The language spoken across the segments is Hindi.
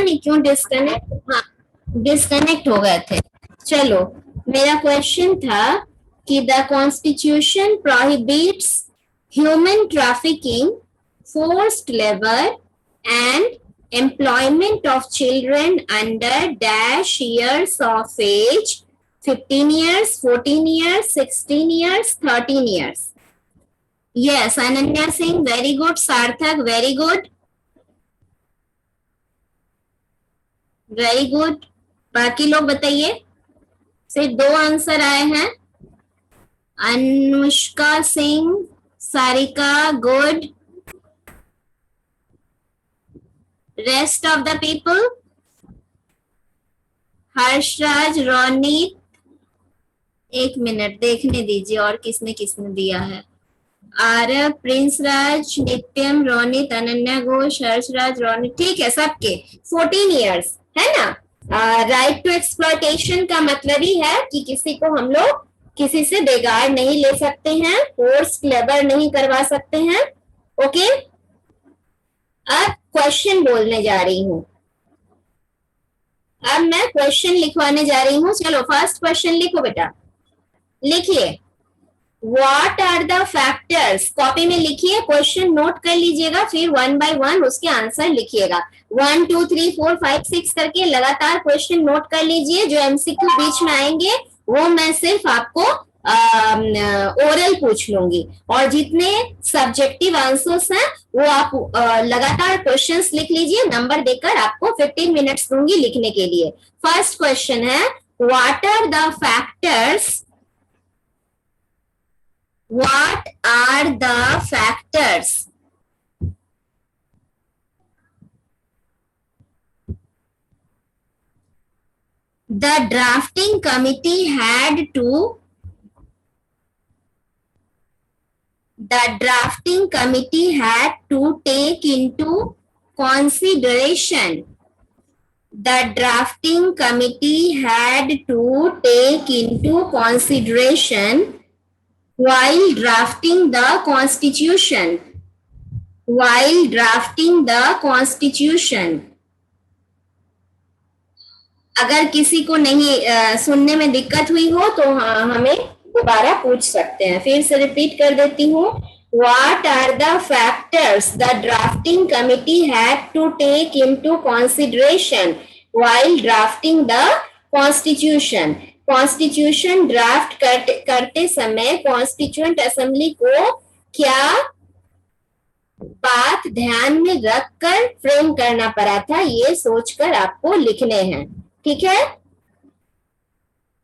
नहीं क्यों डिस्कनेक्ट, हाँ डिस्कनेक्ट हो गए थे। चलो, मेरा क्वेश्चन था कि the constitution prohibits human trafficking, forced labour and employment of children under dash years of age, 15 years, 14 years, 16 years, 13 years. Yes, Ananya Singh, very good. Sarthak, very good. Very good. बाकी लोग बताइए, सिर्फ 2 आंसर आए हैं। Anushka Singh, Sarika, good. Rest of the people, Harshraj, Ronit, 1 minute देखने दीजिए और किसने किसने दिया है। आरव, प्रिंस राज, नित्यम, रोनित, अनन्या घोष, हर्षराज, रोनित, ठीक है सबके 14 इयर्स है ना। राइट टू एक्सप्लॉयटेशन का मतलब ही है कि किसी को हम लोग किसी से बेगार नहीं ले सकते हैं, फोर्स लेबर नहीं करवा सकते हैं। ओके, अब क्वेश्चन बोलने जा रही हूं, अब मैं क्वेश्चन लिखवाने जा रही हूं। चलो फर्स्ट क्वेश्चन लिखो बेटा, लिखिए What are the factors? Copy में लिखिए, क्वेश्चन नोट कर लीजिएगा, फिर 1 by 1 उसके आंसर लिखिएगा। 1 2 3 4 5 6 करके लगातार क्वेश्चन नोट कर लीजिए। जो एमसीक्यू बीच में आएंगे वो मैं सिर्फ आपको ओरल पूछ लूंगी, और जितने सब्जेक्टिव आंसर्स हैं वो आप लगातार क्वेश्चंस लिख लीजिए। नंबर देकर आपको 15 मिनट्स दूंगी लिखने के लिए। फर्स्ट क्वेश्चन है, what are the factors, what are the factors the drafting committee had to take into consideration? The drafting committee had to take into consideration while drafting the constitution. अगर किसी को नहीं सुनने में दिक्कत हुई हो तो हमें दोबारा पूछ सकते हैं। फिर से रिपीट कर देती हूँ, What are the factors the drafting committee had to take into consideration while drafting the constitution? Constitution draft करते समय कॉन्स्टिट्यूएंट असेंबली को क्या बात ध्यान में रखकर फ्रेम करना पड़ा था, ये सोचकर आपको लिखने हैं। ठीक है,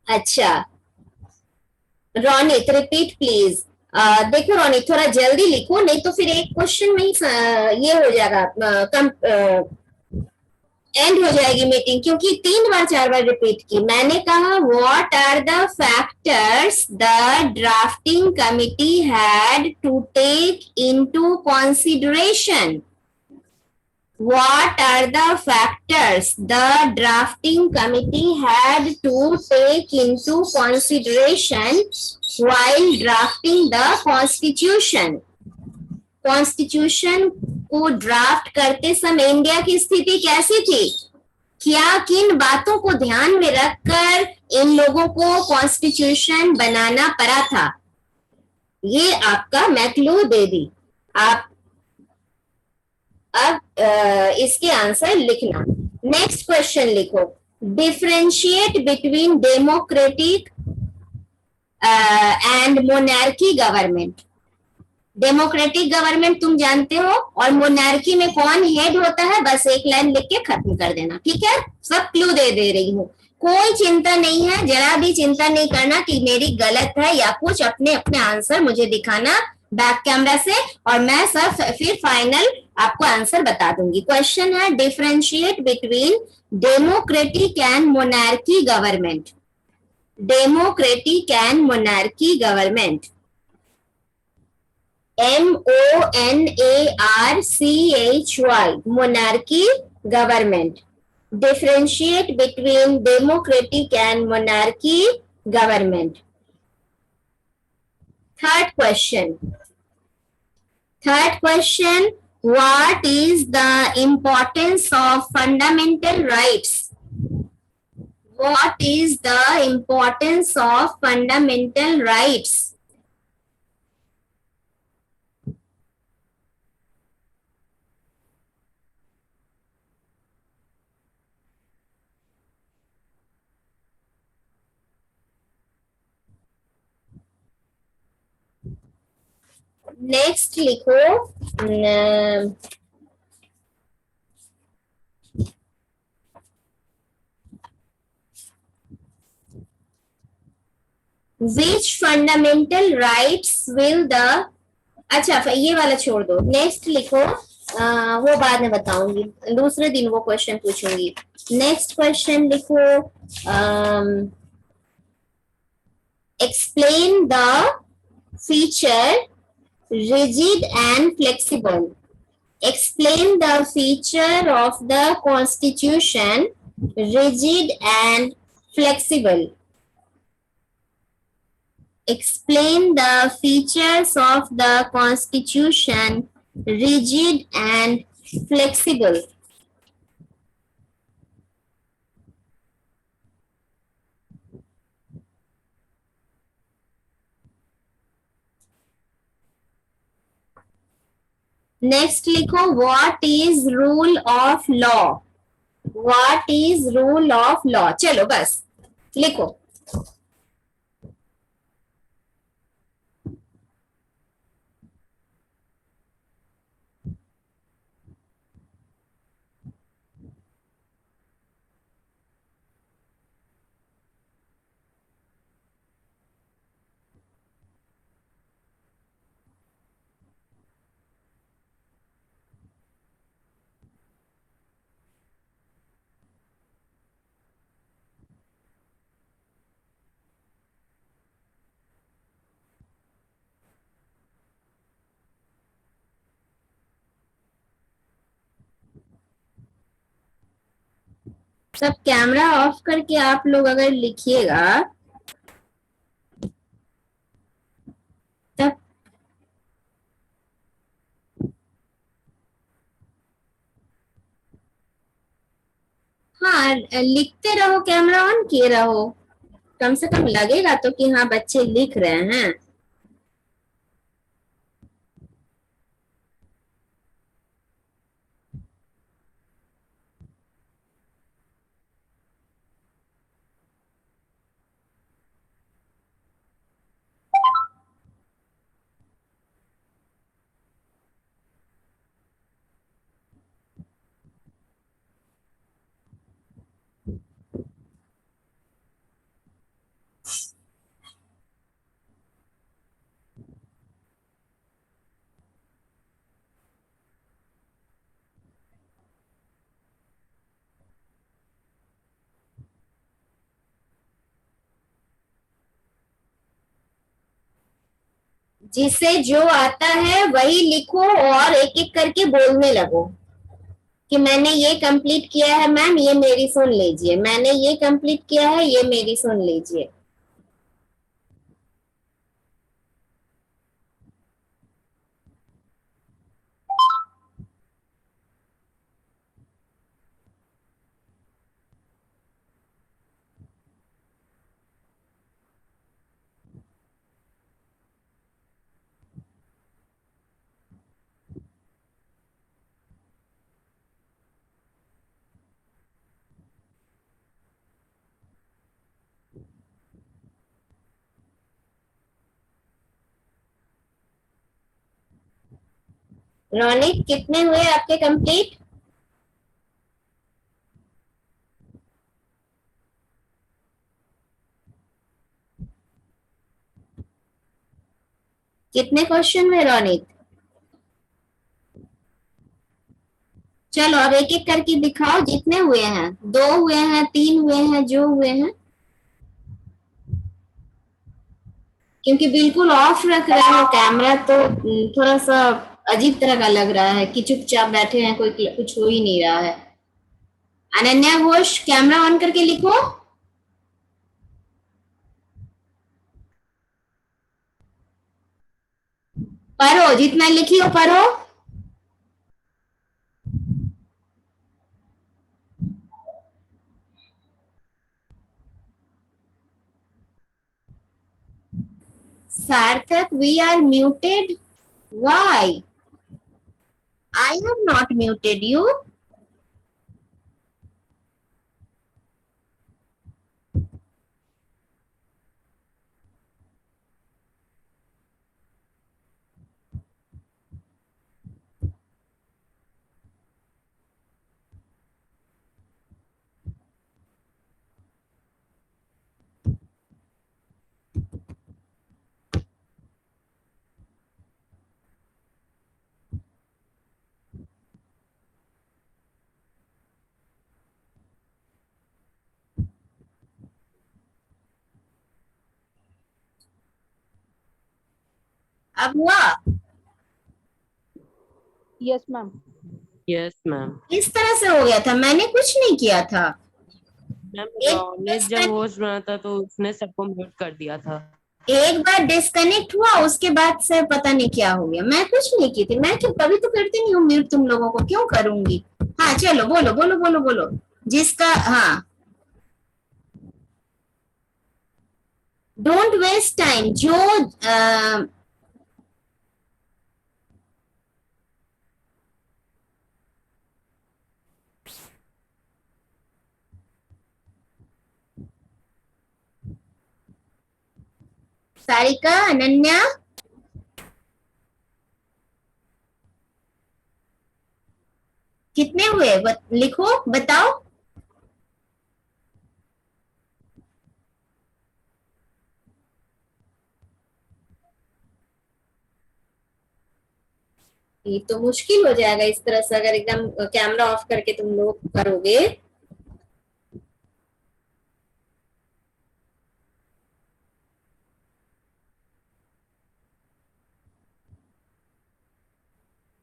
अच्छा रोनित रिपीट प्लीज। देखो रोनित थोड़ा जल्दी लिखो, नहीं तो फिर एक क्वेश्चन में ही ये हो जाएगा, एंड हो जाएगी मीटिंग, क्योंकि 3 बार 4 बार रिपीट की। मैंने कहा what are the factors the drafting committee had to take into consideration? What are the factors the drafting committee had to take into consideration while drafting the constitution? Constitution को ड्राफ्ट करते समय इंडिया की स्थिति कैसी थी? क्या किन बातों को ध्यान में रखकर इन लोगों को कॉन्स्टिट्यूशन बनाना पड़ा था? ये आपका मैं क्लू दे दी। आप अब इसके आंसर लिखना। नेक्स्ट क्वेश्चन लिखो, differentiate between democratic and monarchy government. Democratic government तुम जानते हो, और मोनार्की में कौन हेड होता है, बस एक लाइन लिख के खत्म कर देना। ठीक है, सब क्लू दे रही हूँ, कोई चिंता नहीं है, जरा भी चिंता नहीं करना कि मेरी गलत है या कुछ। अपने अपने आंसर मुझे दिखाना बैक कैमरा से, और मैं सब फिर फाइनल आपको आंसर बता दूंगी। क्वेश्चन है, differentiate between democratic and monarchy government. Democratic and monarchy government, MONARCHY, monarchy government. Differentiate between democratic and monarchy government. Third question, What is the importance of fundamental rights? What is the importance of fundamental rights? Next लिखो which fundamental rights will the अच्छा ये वाला छोड़ दो नेक्स्ट लिखो वो बाद में बताऊंगी दूसरे दिन वो क्वेश्चन पूछूंगी नेक्स्ट क्वेश्चन लिखो explain the feature rigid and flexible. Explain the feature of the constitution rigid and flexible. Explain the features of the constitution rigid and flexible. Next लिखो what is rule of law what is rule of law चलो बस लिखो सब कैमरा ऑफ करके आप लोग अगर लिखिएगा तब हाँ लिखते रहो कैमरा ऑन किए रहो कम से कम लगेगा तो कि हाँ बच्चे लिख रहे हैं जिसे जो आता है वही लिखो और एक एक करके बोलने लगो कि मैंने ये कंप्लीट किया है मैम ये मेरी सुन लीजिए मैंने ये कंप्लीट किया है ये मेरी सुन लीजिए रोनिक कितने हुए आपके कंप्लीट कितने क्वेश्चन हुए रोनिक चलो अब एक एक करके दिखाओ जितने हुए हैं 2 हुए हैं 3 हुए हैं जो हुए हैं क्योंकि बिल्कुल ऑफ रख रहे हो कैमरा तो थोड़ा सा अजीब तरह का लग रहा है कि चुपचाप बैठे हैं कोई कुछ हो ही नहीं रहा है अनन्या घोष कैमरा ऑन करके लिखो पढ़ो जितना लिखी हो पढ़ो Sarthak, we are muted. Why? I have not muted you. अब हुआ? Yes ma'am. Yes ma'am. इस तरह से हो गया था, मैंने कुछ नहीं किया था। मैम एक रॉनेट जब होस्ट बना था तो उसने सबको म्यूट कर दिया था। एक बार डिस्कनेक्ट हुआ, उसके बाद से पता नहीं क्या हो गया। मैं कुछ नहीं की थी, मैं क्यों, कभी तो करती नहीं हूँ म्यूट, तुम लोगों को क्यों करूंगी। हाँ चलो, बोलो बोलो बोलो बोलो। जिसका, हाँ, डोंट वेस्ट टाइम। जो सारिका, अनन्या, कितने हुए लिखो, बताओ। ये तो मुश्किल हो जाएगा इस तरह से, अगर एकदम कैमरा ऑफ करके तुम लोग करोगे।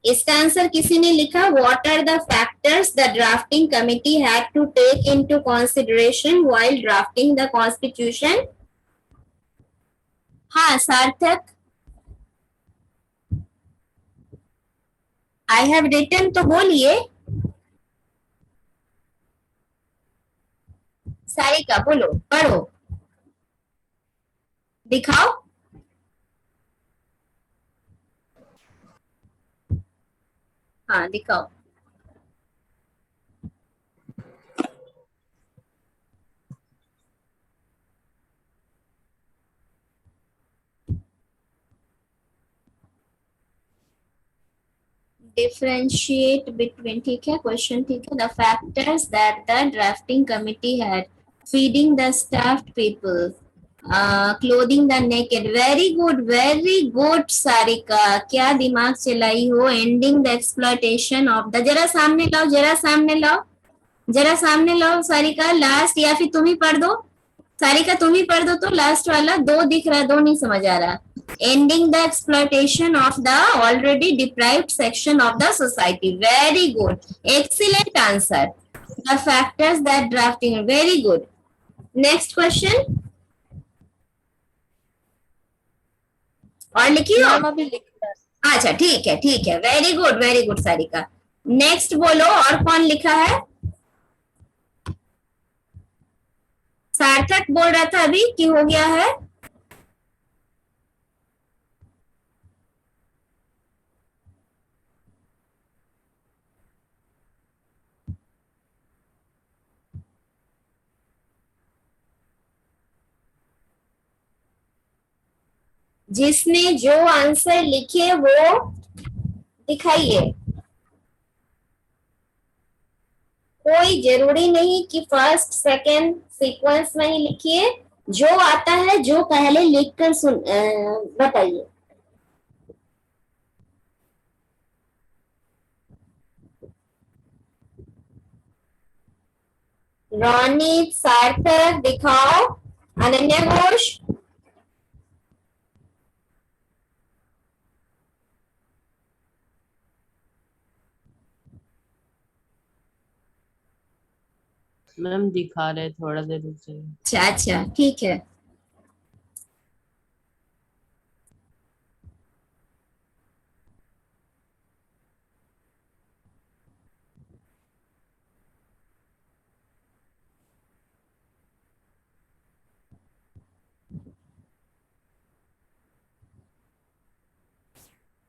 इसका आंसर किसी ने लिखा, what are the factors the drafting committee had to take into consideration while drafting the constitution. हाँ सार्थक, आई हैव रिटन, तो बोलिए। सारिका बोलो, पढ़ो, दिखाओ। हाँ दिखाओ। डिफरेंशिएट बिटवीन, ठीक है, क्वेश्चन ठीक है। The factors that the drafting committee had, feeding the staffed people, clothing the naked. Very good Sarika, क्या दिमाग चलाई हो। Ending the exploitation of the, जरा सामने लाओ, जरा सामने लाओ, जरा सामने लाओ सारिका, लास्ट, या फिर तुम ही पढ़ दो। सारिका तुम ही पढ़ दो, तो लास्ट वाला दो दिख रहा, दो नहीं समझ आ रहा। ending the exploitation of the already deprived section of the society. Very good, excellent answer. The factors that drafting, very good. Next question, और लिखिए। मैम अभी लिख रहा है। अच्छा ठीक है, वेरी गुड सारिका। नेक्स्ट बोलो, और कौन लिखा है। सार्थक बोल रहा था अभी कि हो गया है। जिसने जो आंसर लिखे वो दिखाइए। कोई जरूरी नहीं कि फर्स्ट सेकंड सीक्वेंस में ही लिखिए, जो आता है जो पहले लिखकर सुन बताइए। रोनित, सार्थक दिखाओ, अनन्या घोष। मैम दिखा रहे, थोड़ा देर रुक जाइए। अच्छा ठीक है।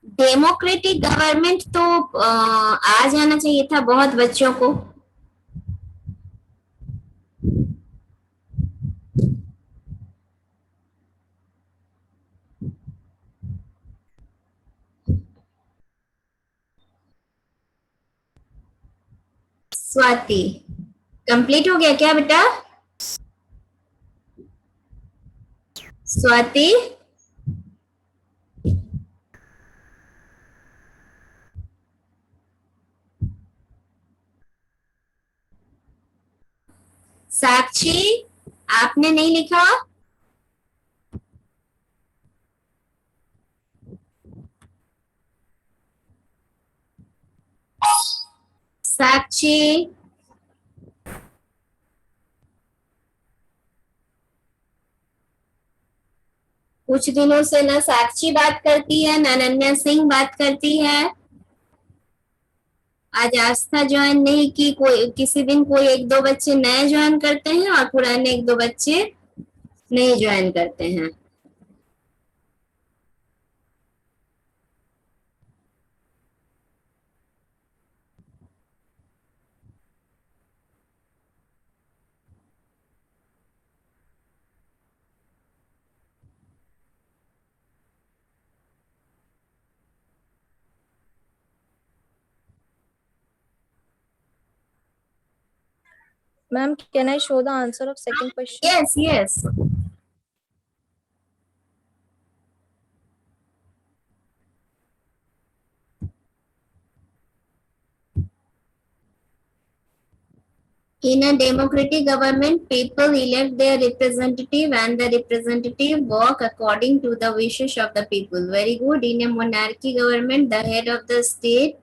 डेमोक्रेटिक गवर्नमेंट तो आ जाना चाहिए था बहुत बच्चों को। स्वाति, कंप्लीट हो गया क्या बेटा? स्वाति, साक्षी, आपने नहीं लिखा? साक्षी, कुछ दिनों से ना साक्षी बात करती है ना अनन्या सिंह बात करती है। आज आस्था ज्वाइन नहीं की, कोई किसी दिन कोई एक दो बच्चे नए ज्वाइन करते हैं और पुराने एक दो बच्चे नहीं ज्वाइन करते हैं। Ma'am, can I show the answer of second question? Yes, yes. In a democratic government, people elect their representative and the representative work according to the wishes of the people. Very good. In a monarchy government, the head of the state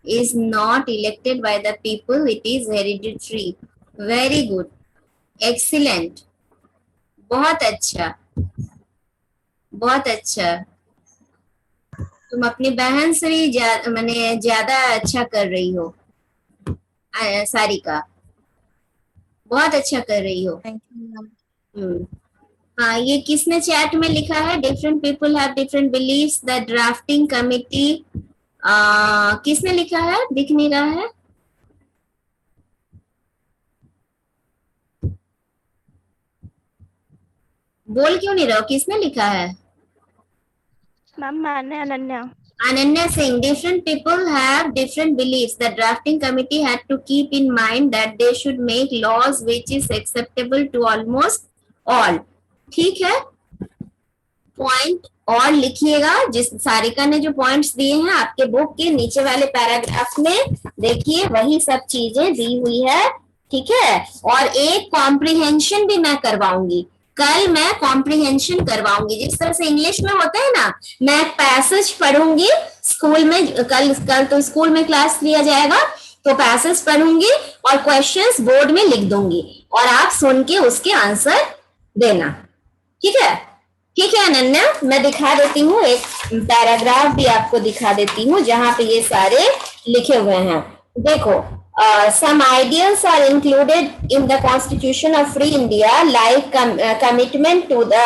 is not elected by the people, it is hereditary. Very good. Excellent. बहुत अच्छा, बहुत अच्छा। तुम अपनी बहन से भी मैंने ज्यादा अच्छा कर रही हो सारिका, बहुत अच्छा कर रही हो। Thank you, ma'am. हाँ, ये किसने चैट में लिखा है? Different people have different beliefs, the drafting committee, किसने लिखा है? दिख नहीं रहा है। बोल क्यों नहीं रहा हो? किसने लिखा है? मैम मैंने Ananya. Ananya Singh, different people have different beliefs. The drafting committee had to keep in mind that they should make laws which is acceptable to almost all. ठीक है, पॉइंट और लिखिएगा। जिस सारिका ने जो पॉइंट्स दिए हैं आपके बुक के नीचे वाले पैराग्राफ में देखिए, वही सब चीजें दी हुई है। ठीक है, और एक कॉम्प्रिहेंशन भी मैं करवाऊंगी कल, मैं कॉम्प्रिहेंशन करवाऊंगी जिस तरह से इंग्लिश में होता है ना। मैं पैसेज पढ़ूंगी स्कूल में, कल तो स्कूल में क्लास लिया जाएगा तो पैसेज पढ़ूंगी और क्वेश्चंस बोर्ड में लिख दूंगी और आप सुन के उसके आंसर देना। ठीक है, ठीक है अनन्या, मैं दिखा देती हूँ, एक पैराग्राफ भी आपको दिखा देती हूँ जहां पे ये सारे लिखे हुए हैं। देखो, some ideals are included in the Constitution of Free India, like commitment to the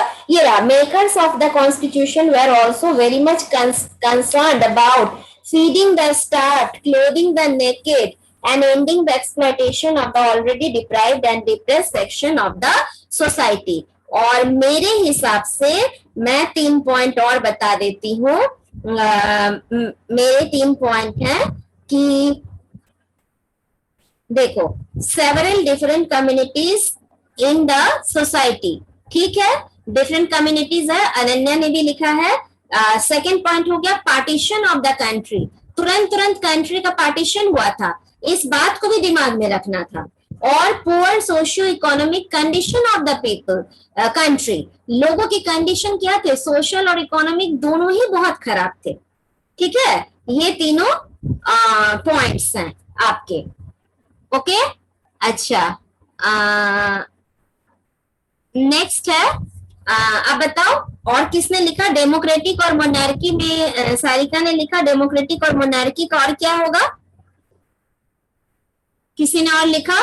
makers of the Constitution were also very much concerned about feeding the starved, clothing the naked, and ending the exploitation of the already deprived and depressed section of the society. और मेरे हिसाब से मैं 3 पॉइंट और बता देती हूँ। मेरे 3 पॉइंट हैं कि देखो, several different communities in the society. ठीक है, डिफरेंट कम्युनिटीज है, अनन्या ने भी लिखा है। सेकंड पॉइंट हो गया पार्टीशन ऑफ द कंट्री, तुरंत कंट्री का पार्टीशन हुआ था, इस बात को भी दिमाग में रखना था। और poor socio economic condition of the people, country, लोगों की कंडीशन क्या थे? सोशल और इकोनॉमिक दोनों ही बहुत खराब थे। ठीक है, ये तीनों पॉइंट्स हैं आपके। ओके, अच्छा, नेक्स्ट है, अब बताओ और किसने लिखा? डेमोक्रेटिक और मोनार्की में सारिका ने लिखा। डेमोक्रेटिक और मोनार्की का और क्या होगा? किसी ने और लिखा?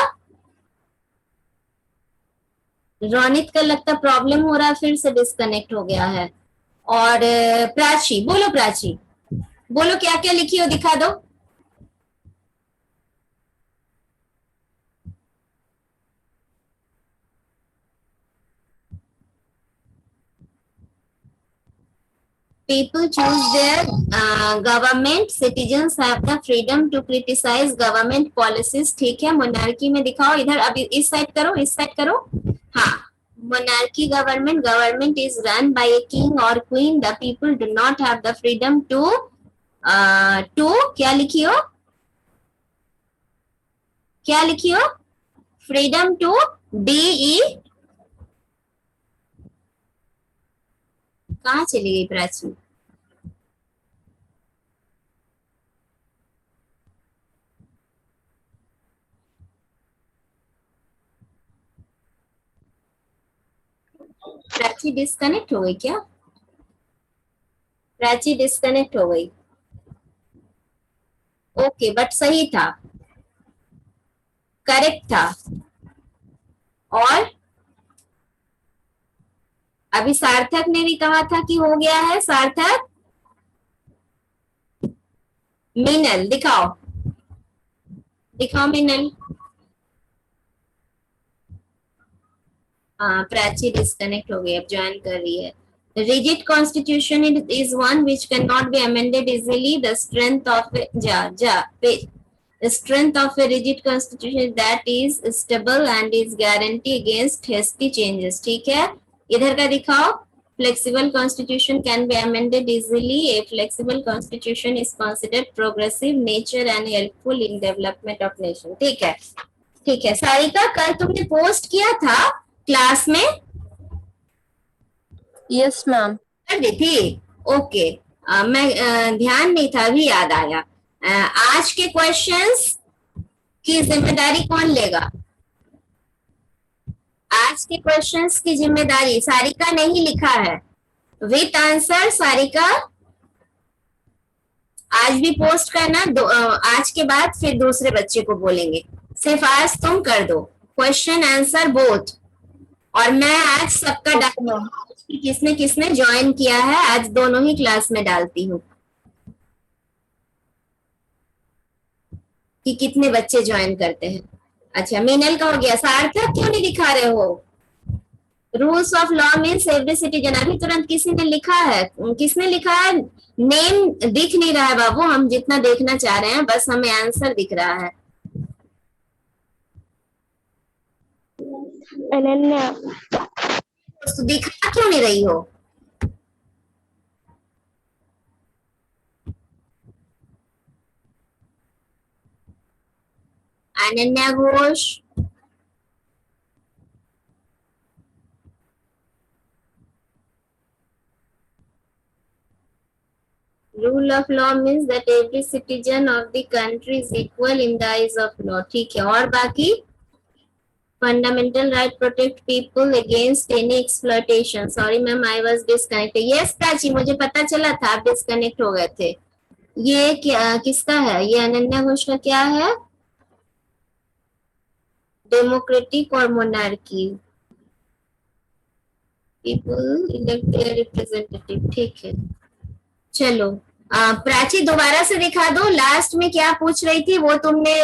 रोनित का लगता प्रॉब्लम हो रहा है, फिर से डिस्कनेक्ट हो गया है। और प्राची, बोलो प्राची। बोलो क्या क्या लिखी हो, दिखा दो। People choose their government. Citizens have the freedom to criticize government policies. ठीक है, मोनार्की में दिखाओ इधर, अब इस साइड करो, इस साइड करो। हाँ, monarchy government is run by a king or queen. The people do not have the freedom to क्या लिखी हो, क्या लिखी हो, फ्रीडम टू DE, कहाँ चली गई प्राची? प्राची डिस्कनेक्ट हो गई क्या? प्राची डिस्कनेक्ट हो गई। ओके, बट सही था, करेक्ट था। और अभी सार्थक ने भी कहा था कि हो गया है। सार्थक, मीनल दिखाओ, दिखाओ मीनल। हाँ, प्राची डिस्कनेक्ट हो गई, अब ज्वाइन कर रही है। Rigid constitution is one which cannot be amended easily. The strength of the strength of a rigid constitution is that is stable and is guarantee against hasty changes. ठीक है, इधर का दिखाओ। Flexible constitution can be amended easily. A flexible constitution is considered progressive nature and helpful in development of nation. ठीक है, ठीक है। सारिका, कल तुमने पोस्ट किया था क्लास में? Yes ma'am. कर दी थी, ओके। मैं ध्यान नहीं था, अभी याद आया। आज के क्वेश्चंस की जिम्मेदारी कौन लेगा? आज के क्वेश्चंस की जिम्मेदारी सारिका ने ही लिखा है, विथ आंसर। सारिका आज भी पोस्ट करना, आज के बाद फिर दूसरे बच्चे को बोलेंगे, सिर्फ आज तुम कर दो, क्वेश्चन आंसर बोथ। और मैं आज सबका डालूंगा, किसने किसने ज्वाइन किया है, आज दोनों ही क्लास में डालती हूँ कि कितने बच्चे ज्वाइन करते हैं। अच्छा, मीनल का हो गया। सार्थक क्यों नहीं दिखा रहे हो? Rules of law means every citizen. अभी तुरंत किसी ने लिखा है, किसने लिखा है? नेम दिख नहीं रहा है बाबू, हम जितना देखना चाह रहे हैं, बस हमें आंसर दिख रहा है। अनन्या। तो दिखा क्यों नहीं रही हो? Ananya Ghosh, rule of law means that every citizen of the country is equal in the eyes of law. ठीक है, और बाकी fundamental right protect people against any exploitation. Sorry ma'am, I was disconnected. Yes Prachi, मुझे पता चला था आप डिस्कनेक्ट हो गए थे। ये क्या, किसका है ये? अनन्या घोष का क्या है? डेमोक्रेटिक और monarchy, people elect their representative. ठीक है, चलो प्राची दोबारा से दिखा दो। लास्ट में क्या पूछ रही थी वो तुमने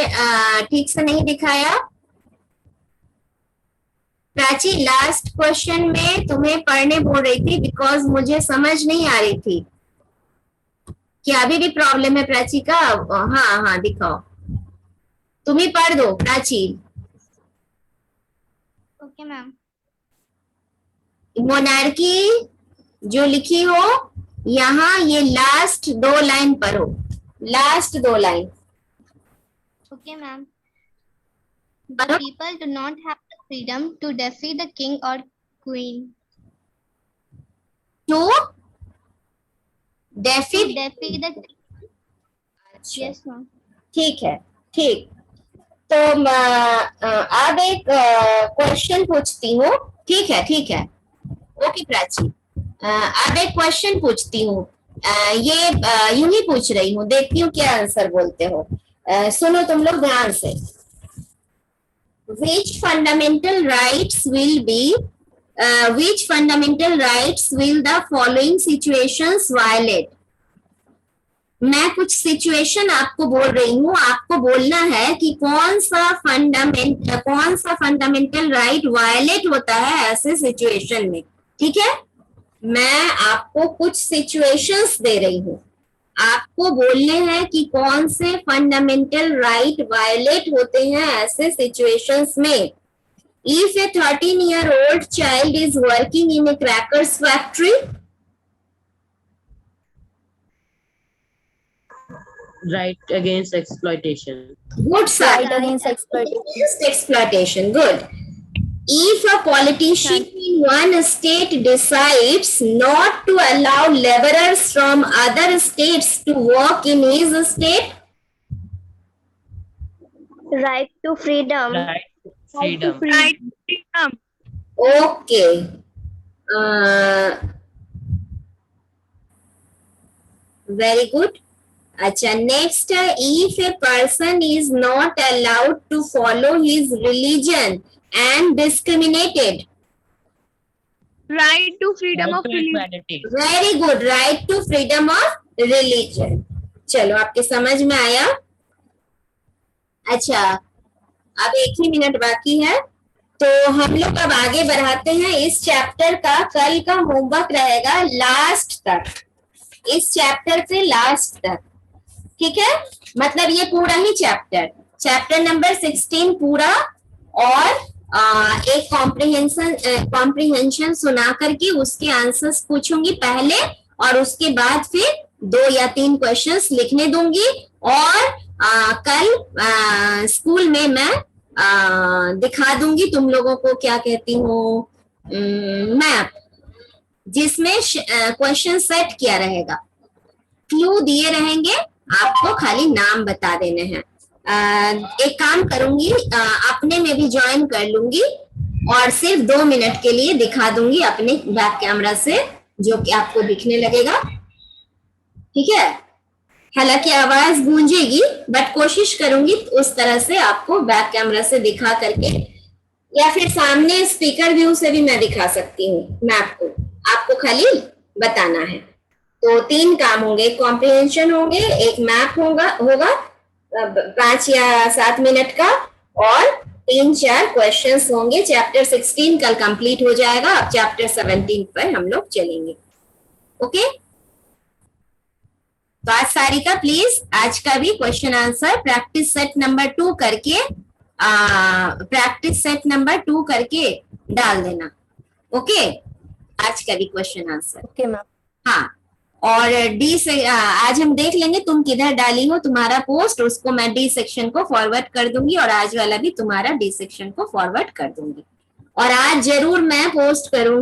ठीक से नहीं दिखाया। प्राची, लास्ट क्वेश्चन में तुम्हें पढ़ने बोल रही थी बिकॉज मुझे समझ नहीं आ रही थी। क्या अभी भी प्रॉब्लम है प्राची का? हाँ हाँ, दिखाओ, तुम ही पढ़ दो प्राची। Okay ma'am. मोनार्की जो लिखी हो यहाँ, ये लास्ट 2 लाइन पढ़ो, last 2 line. Okay ma'am. The people do not have the freedom to defy the king or queen. To defy the yes ma'am. ठीक है, ठीक। तो अब एक क्वेश्चन पूछती हूँ। ठीक है, ठीक है, ओके प्राची। अब एक क्वेश्चन पूछती हूँ, ये यूं ही पूछ रही हूँ, देखती हूँ क्या आंसर बोलते हो। सुनो तुम लोग ध्यान से। Which fundamental rights will the following situations violate? मैं कुछ सिचुएशन आपको बोल रही हूँ, आपको बोलना है कि कौन सा फंडामेंटल राइट वायलेट होता है ऐसे सिचुएशन में, ठीक है। मैं आपको कुछ सिचुएशंस दे रही हूँ, आपको बोलने हैं कि कौन से फंडामेंटल राइट वायलेट होते हैं ऐसे सिचुएशंस में। If a 13-year-old child is working in a crackers factory, Right against exploitation. good side. Right against exploitation. Against exploitation. Good. If a politician in one state decides not to allow laborers from other states to work in his state, Right to freedom. Right to freedom. Right to freedom. okay. Very good. Acha, next, if a person is not allowed to follow his religion and discriminated. Right to freedom Right of to religion. equality. Very good. Right to freedom of religion. चलो, आपके समझ में आया? अच्छा, अब 1 ही मिनट बाकी है, तो हम लोग अब आगे बढ़ाते हैं। इस चैप्टर का कल का होमवर्क रहेगा लास्ट तक, इस चैप्टर से लास्ट तक, ठीक है। मतलब ये पूरा ही चैप्टर नंबर 16 पूरा, और एक कॉम्प्रिहेंशन सुना करके उसके आंसर्स पूछूंगी पहले, और उसके बाद फिर 2 या 3 क्वेश्चंस लिखने दूंगी। और कल स्कूल में मैं दिखा दूंगी तुम लोगों को, क्या कहती हूँ, मैप, जिसमें क्वेश्चन सेट किया रहेगा, क्लू दिए रहेंगे, आपको खाली नाम बता देने हैं। एक काम करूंगी, अपने में भी ज्वाइन कर लूंगी और सिर्फ 2 मिनट के लिए दिखा दूंगी अपने बैक कैमरा से, जो कि आपको दिखने लगेगा, ठीक है। हालांकि आवाज गूंजेगी, बट कोशिश करूंगी उस तरह से आपको बैक कैमरा से दिखा करके, या फिर सामने स्पीकर व्यू से भी मैं दिखा सकती हूँ मैप को, आपको खाली बताना है। तो 3 काम होंगे, कॉम्प्रिहेंशन होंगे, एक मैप होगा 5 या 7 मिनट का, और 3-4 क्वेश्चंस होंगे। चैप्टर 16 कल कंप्लीट हो जाएगा, अब चैप्टर 17 पर हम लोग चलेंगे। ओके, तो आज सारिका प्लीज आज का भी question answer practice set number 2 करके डाल देना। ओके, आज का भी क्वेश्चन आंसर। Okay ma'am. हाँ, और डी से आज हम देख लेंगे तुम किधर डाली हो तुम्हारा पोस्ट, उसको मैं डी सेक्शन को फॉरवर्ड कर दूंगी, और आज वाला भी तुम्हारा डी सेक्शन को फॉरवर्ड कर दूंगी। और आज जरूर मैं पोस्ट करूंगी